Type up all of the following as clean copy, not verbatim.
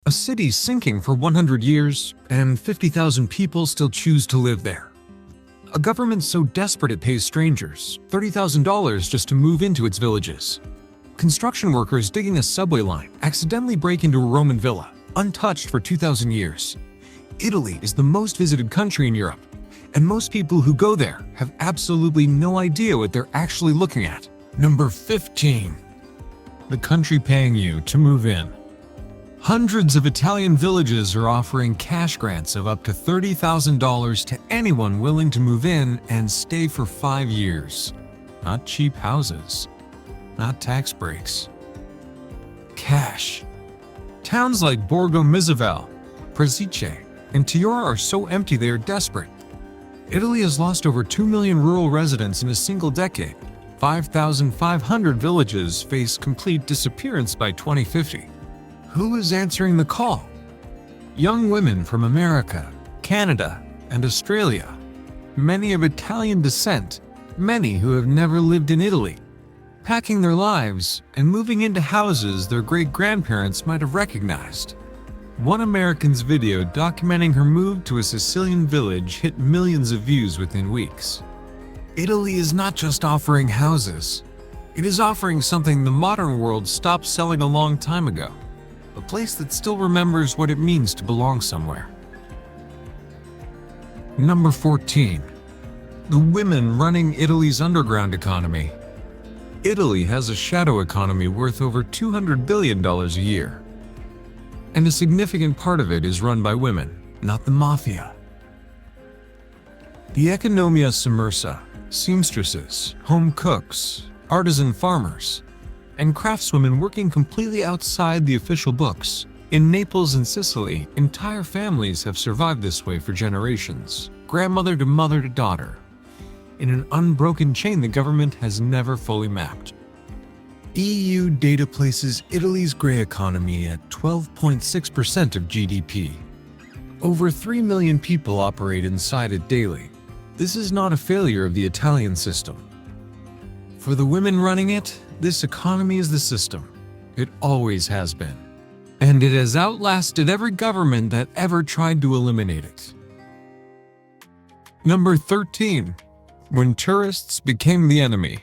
A city sinking for 100 years, and 50,000 people still choose to live there. A government so desperate it pays strangers $30,000 just to move into its villages. Construction workers digging a subway line accidentally break into a Roman villa, untouched for 2,000 years. Italy is the most visited country in Europe, and most people who go there have absolutely no idea what they're actually looking at. Number 15. The country paying you to move in. Hundreds of Italian villages are offering cash grants of up to $30,000 to anyone willing to move in and stay for 5 years. Not cheap houses, not tax breaks. Cash. Towns like Borgo Mizzavel, Presice, and Tiora are so empty they are desperate. Italy has lost over 2 million rural residents in a single decade. 5,500 villages face complete disappearance by 2050. Who is answering the call? Young women from America, Canada, and Australia. Many of Italian descent, many who have never lived in Italy, packing their lives and moving into houses their great-grandparents might have recognized. One American's video documenting her move to a Sicilian village hit millions of views within weeks. Italy is not just offering houses. It is offering something the modern world stopped selling a long time ago. A place that still remembers what it means to belong somewhere. Number 14. The women running Italy's underground economy. Italy has a shadow economy worth over $200 billion a year. And a significant part of it is run by women, not the mafia. The economia sommersa, seamstresses, home cooks, artisan farmers, and craftswomen working completely outside the official books. In Naples and Sicily, entire families have survived this way for generations, grandmother to mother to daughter, in an unbroken chain the government has never fully mapped. EU data places Italy's grey economy at 12.6% of GDP. Over 3 million people operate inside it daily. This is not a failure of the Italian system. For the women running it, this economy is the system. It always has been. And it has outlasted every government that ever tried to eliminate it. Number 13. When tourists became the enemy.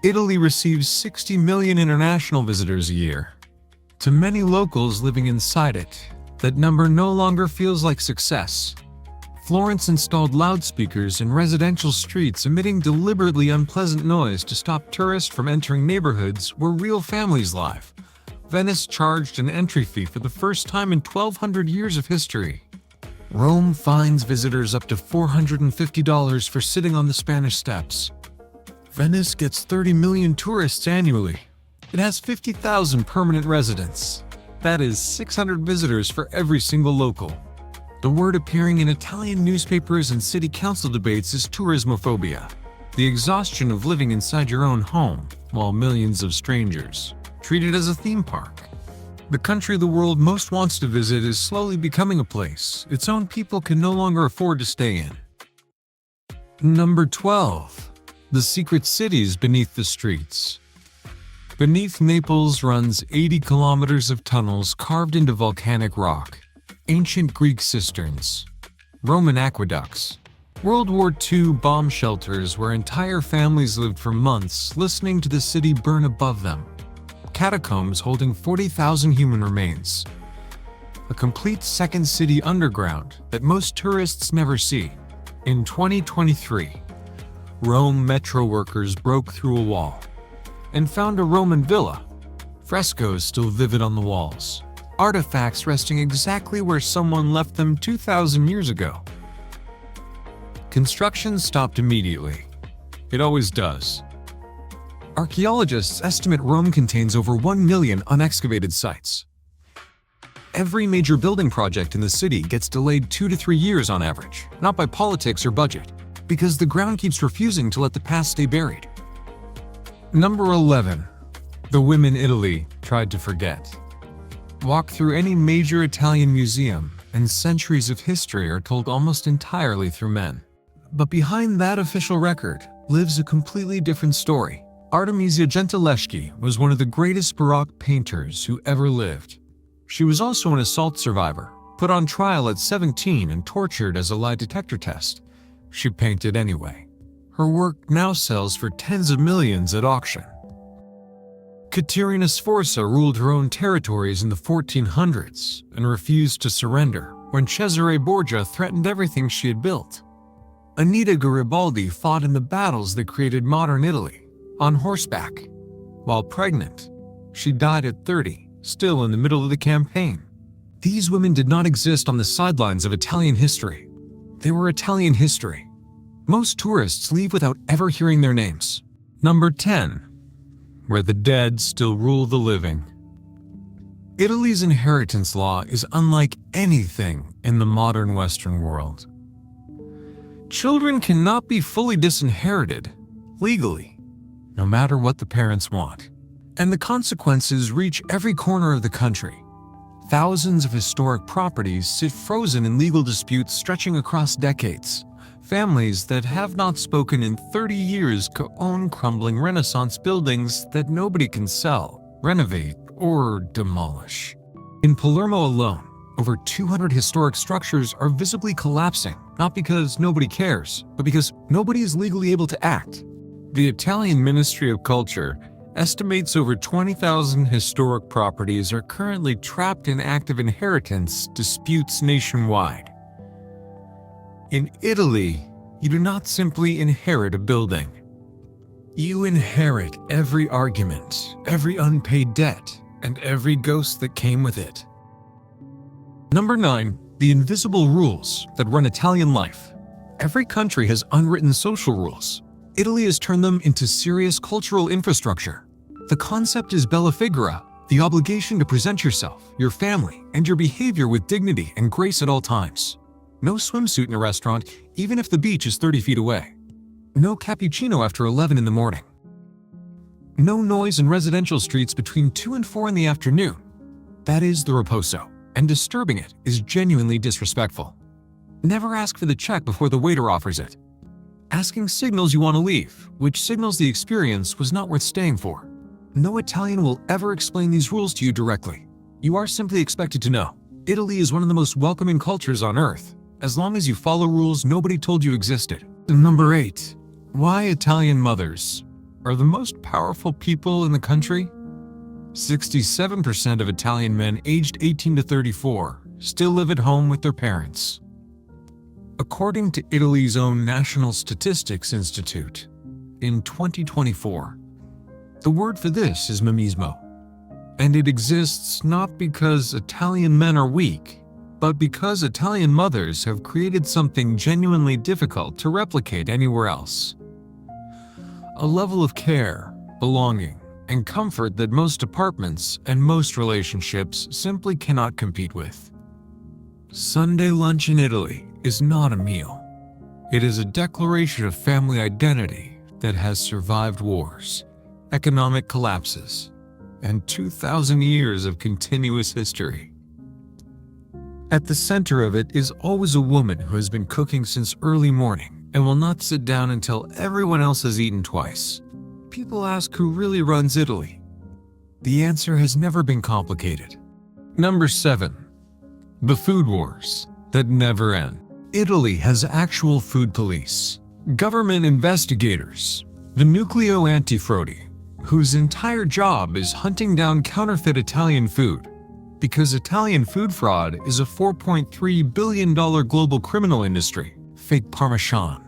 Italy receives 60 million international visitors a year. To many locals living inside it, that number no longer feels like success. Florence installed loudspeakers in residential streets emitting deliberately unpleasant noise to stop tourists from entering neighborhoods where real families live. Venice charged an entry fee for the first time in 1,200 years of history. Rome fines visitors up to $450 for sitting on the Spanish Steps. Venice gets 30 million tourists annually. It has 50,000 permanent residents. That is 600 visitors for every single local. The word appearing in Italian newspapers and city council debates is tourismophobia, the exhaustion of living inside your own home, while millions of strangers treat it as a theme park. The country the world most wants to visit is slowly becoming a place its own people can no longer afford to stay in. Number 12. The secret cities beneath the streets. Beneath Naples runs 80 kilometers of tunnels carved into volcanic rock. Ancient Greek cisterns, Roman aqueducts, World War II bomb shelters where entire families lived for months listening to the city burn above them, catacombs holding 40,000 human remains. A complete second city underground that most tourists never see. In 2023, Rome metro workers broke through a wall and found a Roman villa, frescoes still vivid on the walls. Artifacts resting exactly where someone left them 2,000 years ago. Construction stopped immediately. It always does. Archaeologists estimate Rome contains over 1 million unexcavated sites. Every major building project in the city gets delayed 2 to 3 years on average, not by politics or budget, because the ground keeps refusing to let the past stay buried. Number 11. The women Italy tried to forget. Walk through any major Italian museum, and centuries of history are told almost entirely through men. But behind that official record lives a completely different story. Artemisia Gentileschi was one of the greatest Baroque painters who ever lived. She was also an assault survivor, put on trial at 17 and tortured as a lie detector test. She painted anyway. Her work now sells for tens of millions at auction. Caterina Sforza ruled her own territories in the 1400s and refused to surrender when Cesare Borgia threatened everything she had built. Anita Garibaldi fought in the battles that created modern Italy, on horseback. While pregnant, she died at 30, still in the middle of the campaign. These women did not exist on the sidelines of Italian history. They were Italian history. Most tourists leave without ever hearing their names. Number 10. Where the dead still rule the living. Italy's inheritance law is unlike anything in the modern Western world. Children cannot be fully disinherited, legally, no matter what the parents want. And the consequences reach every corner of the country. Thousands of historic properties sit frozen in legal disputes stretching across decades. Families that have not spoken in 30 years co-own crumbling Renaissance buildings that nobody can sell, renovate, or demolish. In Palermo alone, over 200 historic structures are visibly collapsing, not because nobody cares, but because nobody is legally able to act. The Italian Ministry of Culture estimates over 20,000 historic properties are currently trapped in active inheritance disputes nationwide. In Italy, you do not simply inherit a building. You inherit every argument, every unpaid debt, and every ghost that came with it. Number 9. The invisible rules that run Italian life. Every country has unwritten social rules. Italy has turned them into serious cultural infrastructure. The concept is bella figura, the obligation to present yourself, your family, and your behavior with dignity and grace at all times. No swimsuit in a restaurant, even if the beach is 30 feet away. No cappuccino after 11 in the morning. No noise in residential streets between 2 and 4 in the afternoon. That is the riposo, and disturbing it is genuinely disrespectful. Never ask for the check before the waiter offers it. Asking signals you want to leave, which signals the experience was not worth staying for. No Italian will ever explain these rules to you directly. You are simply expected to know. Italy is one of the most welcoming cultures on earth. As long as you follow rules nobody told you existed. Number 8. Why Italian mothers are the most powerful people in the country? 67% of Italian men aged 18 to 34 still live at home with their parents. According to Italy's own National Statistics Institute, in 2024, the word for this is mamismo. And it exists not because Italian men are weak, but because Italian mothers have created something genuinely difficult to replicate anywhere else. A level of care, belonging, and comfort that most apartments and most relationships simply cannot compete with. Sunday lunch in Italy is not a meal. It is a declaration of family identity that has survived wars, economic collapses, and 2,000 years of continuous history. At the center of it is always a woman who has been cooking since early morning and will not sit down until everyone else has eaten twice. People ask who really runs Italy. The answer has never been complicated. Number 7. The food wars that never end. Italy has actual food police, government investigators, the Nucleo Antifrodi, whose entire job is hunting down counterfeit Italian food. Because Italian food fraud is a $4.3 billion global criminal industry. Fake Parmesan,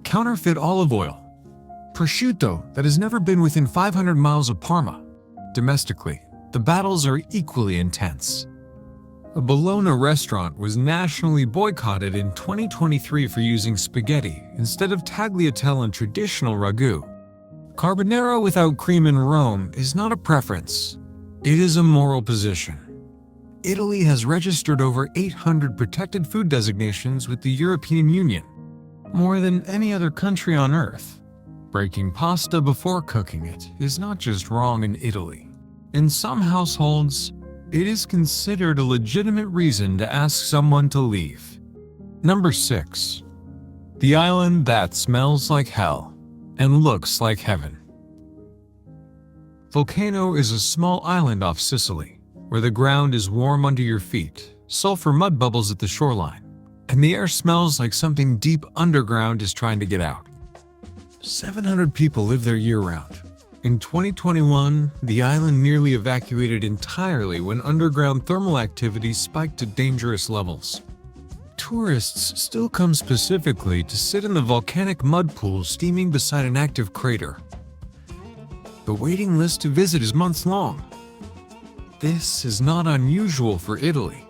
counterfeit olive oil, prosciutto that has never been within 500 miles of Parma. Domestically, the battles are equally intense. A Bologna restaurant was nationally boycotted in 2023 for using spaghetti instead of tagliatelle and traditional ragu. Carbonara without cream in Rome is not a preference. It is a moral position. Italy has registered over 800 protected food designations with the European Union, more than any other country on Earth. Breaking pasta before cooking it is not just wrong in Italy. In some households, it is considered a legitimate reason to ask someone to leave. Number 6. The island that smells like hell and looks like heaven. Volcano is a small island off Sicily, where the ground is warm under your feet, sulfur mud bubbles at the shoreline, and the air smells like something deep underground is trying to get out. 700 people live there year-round. In 2021, the island nearly evacuated entirely when underground thermal activity spiked to dangerous levels. Tourists still come specifically to sit in the volcanic mud pool steaming beside an active crater. The waiting list to visit is months long. This is not unusual for Italy.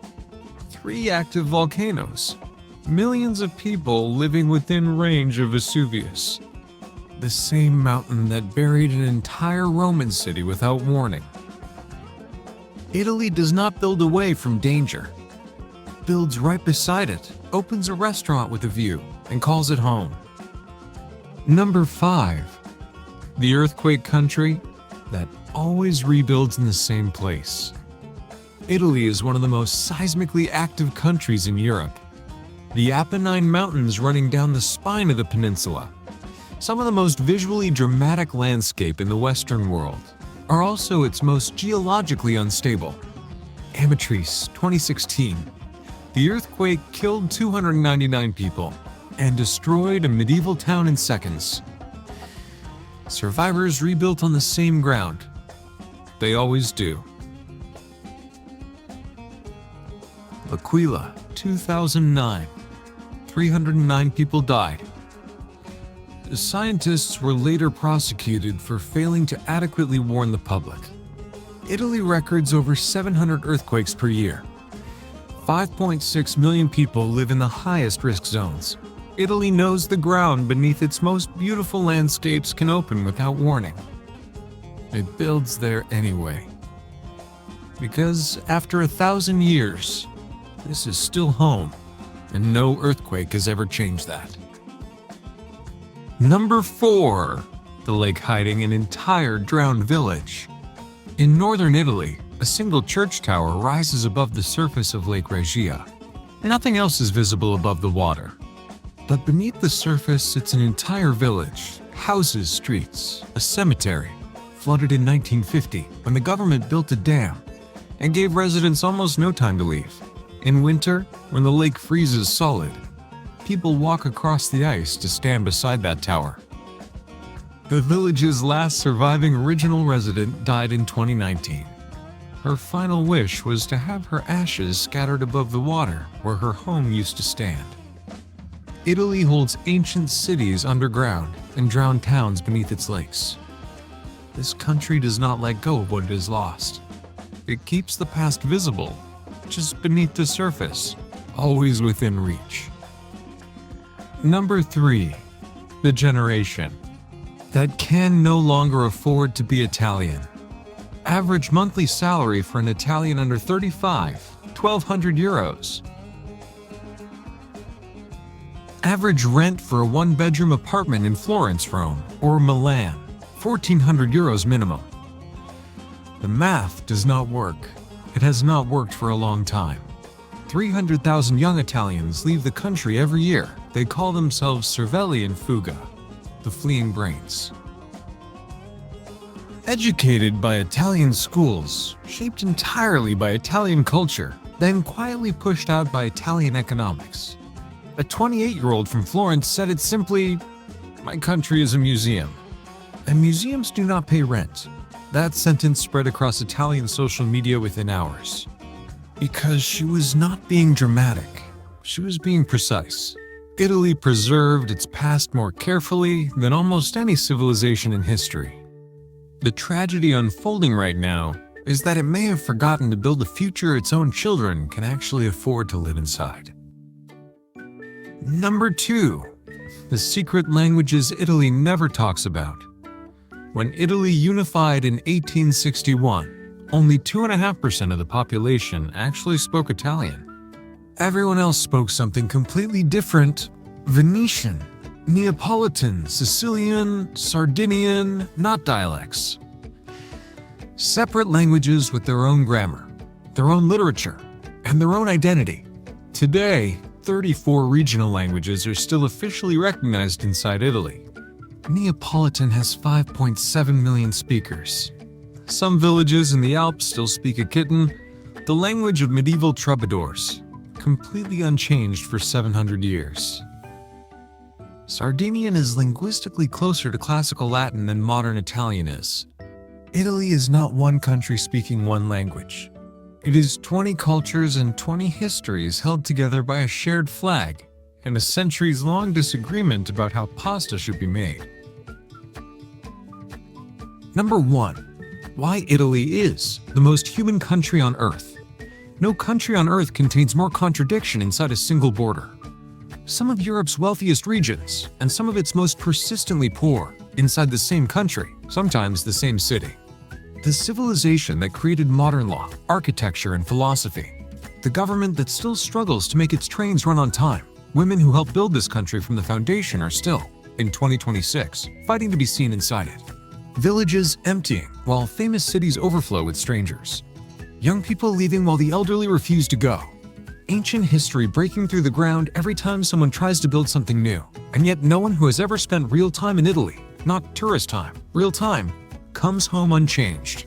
3 active volcanoes, millions of people living within range of Vesuvius, the same mountain that buried an entire Roman city without warning. Italy does not build away from danger. It builds right beside it, opens a restaurant with a view, and calls it home. Number 5. The earthquake country that always rebuilds in the same place. Italy is one of the most seismically active countries in Europe. The Apennine Mountains running down the spine of the peninsula, some of the most visually dramatic landscape in the Western world, are also its most geologically unstable. Amatrice, 2016. The earthquake killed 299 people and destroyed a medieval town in seconds. Survivors rebuilt on the same ground. They always do. L'Aquila, 2009. 309 people died. The scientists were later prosecuted for failing to adequately warn the public. Italy records over 700 earthquakes per year. 5.6 million people live in the highest risk zones. Italy knows the ground beneath its most beautiful landscapes can open without warning. It builds there anyway. Because after 1,000 years, this is still home, and no earthquake has ever changed that. Number 4. The lake hiding an entire drowned village. In northern Italy, a single church tower rises above the surface of Lake Regia. Nothing else is visible above the water. But beneath the surface sits an entire village, houses, streets, a cemetery, flooded in 1950 when the government built a dam and gave residents almost no time to leave. In winter, when the lake freezes solid, people walk across the ice to stand beside that tower. The village's last surviving original resident died in 2019. Her final wish was to have her ashes scattered above the water where her home used to stand. Italy holds ancient cities underground and drowned towns beneath its lakes. This country does not let go of what it has lost. It keeps the past visible, just beneath the surface, always within reach. Number 3. The generation that can no longer afford to be Italian. Average monthly salary for an Italian under 35, 1,200 euros. Average rent for a 1-bedroom apartment in Florence, Rome, or Milan, 1,400 euros minimum. The math does not work. It has not worked for a long time. 300,000 young Italians leave the country every year. They call themselves cervelli in fuga, the fleeing brains. Educated by Italian schools, shaped entirely by Italian culture, then quietly pushed out by Italian economics. A 28-year-old from Florence said it simply, "My country is a museum, and museums do not pay rent." That sentence spread across Italian social media within hours. Because she was not being dramatic, she was being precise. Italy preserved its past more carefully than almost any civilization in history. The tragedy unfolding right now is that it may have forgotten to build a future its own children can actually afford to live inside. Number 2. The secret languages Italy never talks about. When Italy unified in 1861, only 2.5% of the population actually spoke Italian. Everyone else spoke something completely different: Venetian, Neapolitan, Sicilian, Sardinian, not dialects. Separate languages with their own grammar, their own literature, and their own identity. Today, 34 regional languages are still officially recognized inside Italy. Neapolitan has 5.7 million speakers. Some villages in the Alps still speak Aquitaine, the language of medieval troubadours, completely unchanged for 700 years. Sardinian is linguistically closer to classical Latin than modern Italian is. Italy is not one country speaking one language. It is 20 cultures and 20 histories held together by a shared flag and a centuries-long disagreement about how pasta should be made. Number 1. Why Italy is the most human country on Earth. No country on Earth contains more contradiction inside a single border. Some of Europe's wealthiest regions and some of its most persistently poor inside the same country, sometimes the same city. The civilization that created modern law, architecture, and philosophy. The government that still struggles to make its trains run on time. Women who helped build this country from the foundation are still, in 2026, fighting to be seen inside it. Villages emptying while famous cities overflow with strangers. Young people leaving while the elderly refuse to go. Ancient history breaking through the ground every time someone tries to build something new. And yet no one who has ever spent real time in Italy, not tourist time, real time, comes home unchanged.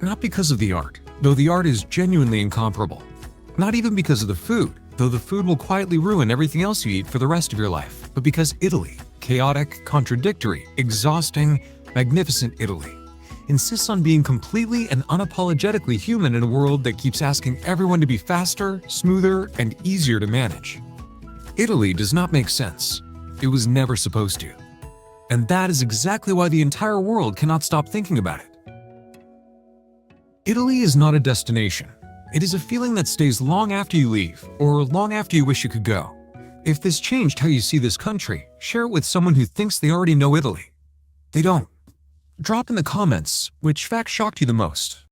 Not because of the art, though the art is genuinely incomparable. Not even because of the food, though the food will quietly ruin everything else you eat for the rest of your life. But because Italy, chaotic, contradictory, exhausting, magnificent Italy, insists on being completely and unapologetically human in a world that keeps asking everyone to be faster, smoother, and easier to manage. Italy does not make sense. It was never supposed to. And that is exactly why the entire world cannot stop thinking about it. Italy is not a destination. It is a feeling that stays long after you leave, or long after you wish you could go. If this changed how you see this country, share it with someone who thinks they already know Italy. They don't. Drop in the comments which fact shocked you the most.